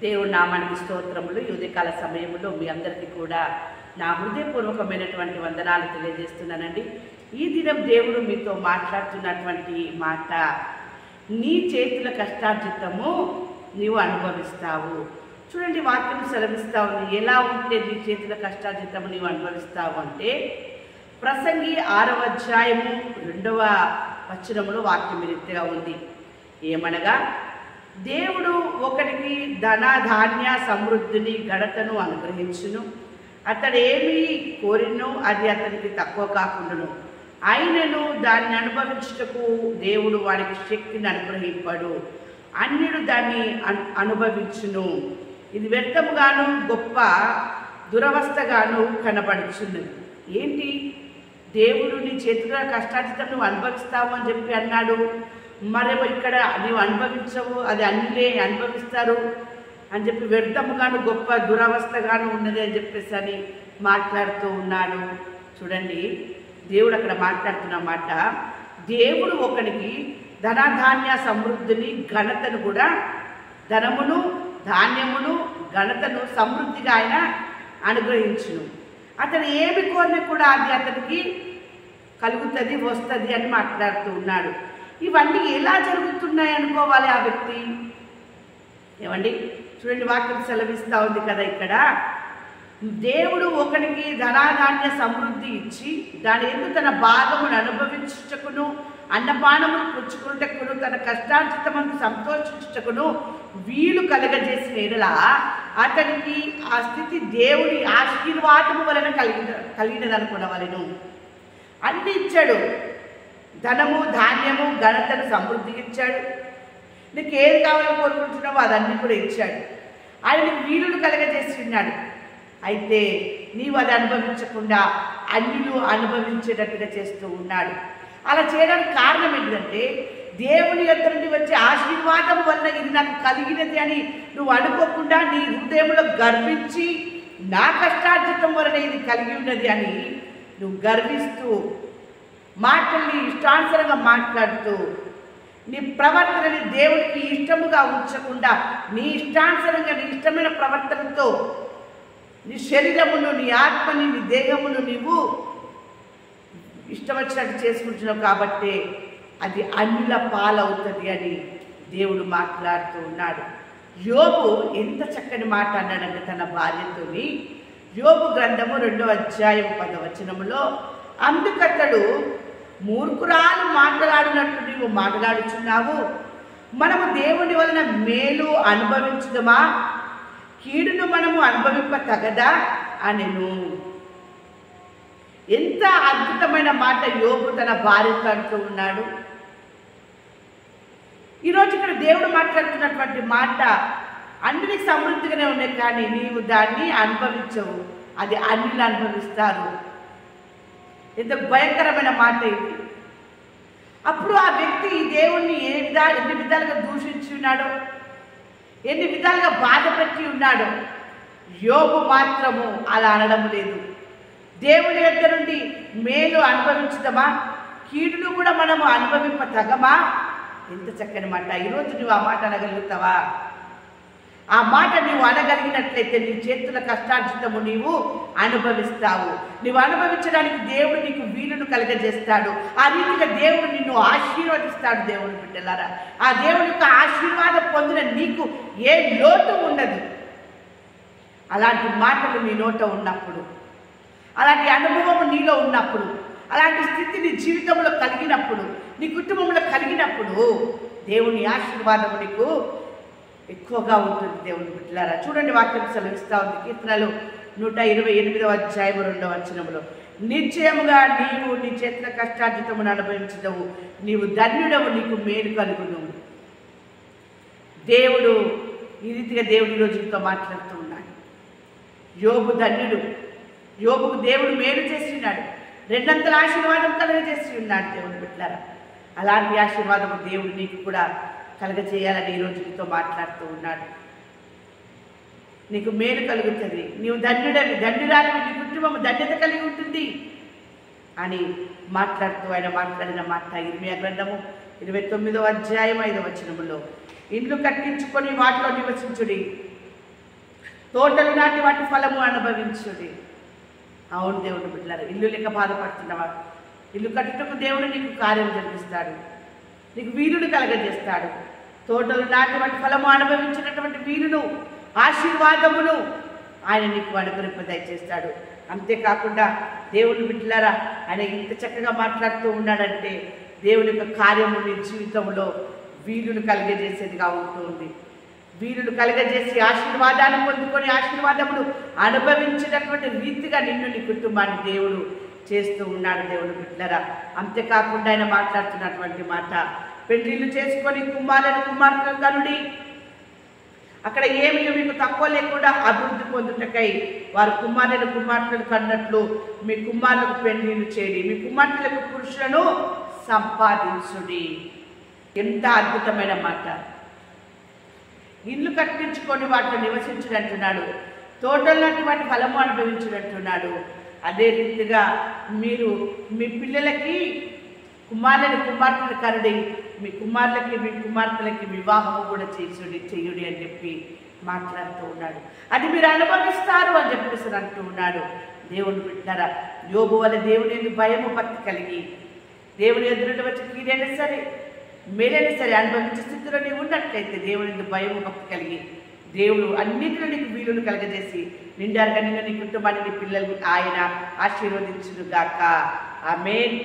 దేవుడి నామానికి స్తోత్రములు. ఈ ఉదయకాల సమయంలో మీ అందరికీ కూడా నా హృదయపూర్వకమైనటువంటి వందనాలు తెలియజేస్తున్నానండి. ఈ దినం దేవుడు మీతో మాట్లాడుతున్నటువంటి మాట, నీ చేతుల కష్టార్జితము నీవు అనుభవిస్తావు. చూడండి, వాక్యం సెలవిస్తా ఉంది. ఎలా ఉంటే నీ చేతుల కష్టార్జితము నీవు అనుభవిస్తావు అంటే, ప్రసంగి 6వ అధ్యాయము 2వ వచనములో వాక్యం రీతిగా ఉంది. ఏమనగా, దేవుడు ఒకరికి ధన ధాన్య సమృద్ధిని ఘనతను అనుగ్రహించును. అతడు ఏమి కోరినో అది అతనికి తక్కువ కాకుండాను. ఆయనను దాన్ని అనుభవించుటకు దేవుడు వారికి శక్తిని అనుగ్రహింపడు. అన్యుడు దాన్ని అనుభవించును. ఇది వ్యర్థముగాను గొప్ప దురవస్థగాను కనబడుచున్నది. ఏంటి? దేవుడు నీ చేతుల కష్టార్జితం నువ్వు అనుభవిస్తావు అని చెప్పి అన్నాడు. మరేమో ఇక్కడ నీవు అనుభవించవు, అది అన్నిలే అనుభవిస్తారు అని చెప్పి వ్యర్థముగాను గొప్ప దురవస్థగాను ఉన్నది అని చెప్పేసి అని మాట్లాడుతూ ఉన్నాడు. చూడండి, దేవుడు అక్కడ మాట్లాడుతున్న మాట, దేవుడు ఒకరికి ధనధాన్య సమృద్ధిని ఘనతను కూడా, ధనమును ధాన్యమును ఘనతను సమృద్ధిగా ఆయన అనుగ్రహించును. అతను ఏమి కోరినా కూడా అది అతనికి కలుగుతుంది, వస్తుంది అని మాట్లాడుతూ ఉన్నాడు. ఇవన్నీ ఎలా జరుగుతున్నాయి అనుకోవాలి ఆ వ్యక్తి? ఏమండి, చూడండి, వాక్యం సెలవిస్తూ ఉంది కదా ఇక్కడ. దేవుడు ఒకరికి ధనాధాన్య సమృద్ధి ఇచ్చి దాని ఎందుకు తన భాగమును అనుభవించుటకును, అన్నపానమును పుచ్చుకున్నటకును, తన కష్టార్జితమును సంతోషించుటకును వీలు కలగజేసిన ఎడలా అతనికి ఆ స్థితి దేవుని ఆశీర్వాదము వలన కలిగినదనుకునవలెను. అన్ని ఇచ్చాడు. ధనము ధాన్యము ఘనతను సమృద్ధిగా ఇచ్చాడు. నీకు ఏది కావాలని కోరుకుంటున్నావో అదన్నీ కూడా ఇచ్చాడు. ఆయన వీలును కలగజేసి ఉన్నాడు. అయితే నీవు అది అనుభవించకుండా అన్యులు అనుభవించేటట్టుగా చేస్తూ ఉన్నాడు. అలా చేయడానికి కారణం ఏంటంటే, దేవుని యొద్ద నుండి వచ్చే ఆశీర్వాదం వల్ల ఇది నాకు కలిగినది అని నువ్వు అనుకోకుండా నీ హృదయంలో గర్వించి, నా కష్టార్జితం వలన ఇది కలిగి ఉన్నది అని నువ్వు గర్విస్తూ, మాటల్ని ఇష్టానుసారంగా మాట్లాడుతూ, నీ ప్రవర్తనని దేవుడికి ఇష్టముగా ఉంచకుండా నీ ఇష్టానుసారంగా నీ ఇష్టమైన ప్రవర్తనతో నీ శరీరమును, నీ ఆత్మని, నీ దేహమును నీవు ఇష్టం వచ్చినట్టు చేసుకుంటున్నావు. కాబట్టి అది అన్యుల పాలవుతుంది అని దేవుడు మాట్లాడుతూ ఉన్నాడు. యోబు ఎంత చక్కని మాట అన్నాడంటే తన భార్యతోని. యోబు గ్రంథము 2వ అధ్యాయం 10వ వచనములో, అందుకతడు మూర్ఖురాలు మాట్లాడినట్టు నీవు మాట్లాడుచున్నావు. మనము దేవుని వలన మేలు అనుభవించుదమా, కీడును మనము అనుభవింప తగదా అనెను. ఎంత అద్భుతమైన మాట యోబు తన భార్యతో అంటూ ఉన్నాడు. ఈరోజు ఇక్కడ దేవుడు మాట్లాడుతున్నటువంటి మాట అన్నిటికీ సమృద్ధిగానే ఉన్నాయి, కానీ నీవు దాన్ని అనుభవించవు, అది అన్యులు అనుభవిస్తారు. ఎంత భయంకరమైన మాట ఇది. అప్పుడు ఆ వ్యక్తి దేవుణ్ణి ఎన్ని విధాలుగా దూషించి ఉన్నాడో, ఎన్ని విధాలుగా బాధ పెట్టి ఉన్నాడో, యోబు మాత్రము అలా అనడం లేదు. దేవుని యొద్ద నుండి మేలు అనుభవించుదామా, కీడును కూడా మనము అనుభవింప తగమా? ఎంత చక్కని మాట. ఈరోజు నువ్వు ఆ మాట అనగలుగుతావా? ఆ మాట నువ్వు అనగలిగినట్లయితే నీ చేతుల కష్టార్జితము నీవు అనుభవిస్తావు. నువ్వు అనుభవించడానికి దేవుడు నీకు వీలును కలగజేస్తాడు. ఆ రీతిగా దేవుడు నిన్ను ఆశీర్వదిస్తాడు. దేవుని బిడ్డలారా, ఆ దేవుని యొక్క ఆశీర్వాదం పొందిన నీకు ఏ లోటు ఉండదు. అలాంటి మాటలు నీ నోట ఉన్నప్పుడు, అలాంటి అనుభవం నీలో ఉన్నప్పుడు, అలాంటి స్థితి నీ జీవితంలో కలిగినప్పుడు, నీ కుటుంబంలో కలిగినప్పుడు దేవుని ఆశీర్వాదం నీకు ఎక్కువగా ఉంటుంది. దేవుని బిడ్డలారా, చూడండి, వాక్యం సెలవిస్తూ ఉంది. కీర్తనలు 128వ అధ్యాయము 2వ వచనములో, నిశ్చయముగా నీవు నీ చేతుల కష్టార్జితమును అనుభవించదవు, నీవు ధన్యుడవు, నీకు మేలు కలుగును. దేవుడు ఈ రీతిగా దేవుడి రోజులతో మాట్లాడుతూ ఉన్నాడు. యోబు ధన్యుడు. యోబుకు దేవుడు మేలు చేసి ఉన్నాడు. 2 అంతల ఆశీర్వాదం కలుగజేసి ఉన్నాడు. దేవుని బిడ్డలారా, అలాంటి ఆశీర్వాదము దేవుడు నీకు కూడా కలుగజేయాలని ఈరోజు నీతో మాట్లాడుతూ ఉన్నాడు. నీకు మేలు కలుగుతుంది, నీవు ధన్యుడవి, ధన్యురాలివి, నీ కుటుంబం ధన్యత కలిగి ఉంటుంది అని మాట్లాడుతూ ఆయన మాట్లాడిన మాట ఇర్మియా గ్రంథము 29వ అధ్యాయం 5వ వచనములో, ఇండ్లు కట్టించుకొని వాటిలో నివసించుడి, తోటలు నాటి వాటి ఫలము అనుభవించుడి. అవును దేవుడు బిడ్డలారా, ఇల్లు లేక బాధపడుతున్నావా? ఇల్లు కట్టుటకు దేవుడు నీకు కార్యం జరిగిస్తాడు, నీకు వీలును కలగజేస్తాడు. తోటలు నాటి వాటి ఫలము అనుభవించినటువంటి వీలును, ఆశీర్వాదమును ఆయన నీకు అనుగ్రహింప దయచేస్తాడు. అంతేకాకుండా దేవుని బిడ్డలారా, ఆయన ఇంత చక్కగా మాట్లాడుతూ ఉన్నాడంటే దేవుని యొక్క కార్యము నీ జీవితంలో వీలును కలిగజేసేదిగా ఉంటుంది. వీలును కలగజేసి ఆశీర్వాదాన్ని పొందుకొని ఆశీర్వాదమును అనుభవించినటువంటి రీతిగా నిన్ను నీ కుటుంబాన్ని దేవుడు చేస్తూ ఉన్నాడు. దేవుని బిడ్డలారా, అంతేకాకుండా ఆయన మాట్లాడుతున్నటువంటి మాట, పెళ్లిళ్ళు చేసుకొని కుమార్తెలు కనుడి. అక్కడ ఏమి మీకు తక్కువ లేకుండా అభివృద్ధి పొందుటకై వారు కుమార్తెలు కన్నట్లు మీ కుమారులకు పెళ్లిళ్ళు చేయండి, మీ కుమార్తెలకు పురుషులను సంపాదించుడి. ఎంత అద్భుతమైన మాట! ఇల్లు కట్టించుకొని వాటిలో నివసించుడంటున్నాడు, తోటలు లాంటి వాటి ఫలము అనుభవించుడంటున్నాడు. అదే రీతిగా మీరు మీ పిల్లలకి కుమార్తెలు కనుడి, మీ కుమార్తెలకి వివాహము కూడా చేయుడి అని చెప్పి మాట్లాడుతూ ఉన్నాడు. అది మీరు అనుభవిస్తారు అని చెప్పేసి అంటూ ఉన్నాడు. దేవుని బిడ్డలారా, యోబు వల్ల దేవుని యందు భయము భక్తి కలిగి దేవుని ఎదురుండి వచ్చి కీడైనా సరే మేలైనా సరే అనుభవించే స్థితిలో నీవు ఉన్నట్లయితే దేవుని యందు భయము భక్తి కలిగి దేవుడు అన్నింటిలో నీకు వీలును కలగజేసి నిండారుగా నిన్ను, నీ కుటుంబాన్ని, నీ పిల్లల్ని ఆయన ఆశీర్వదించును గాక. ఆమేన్.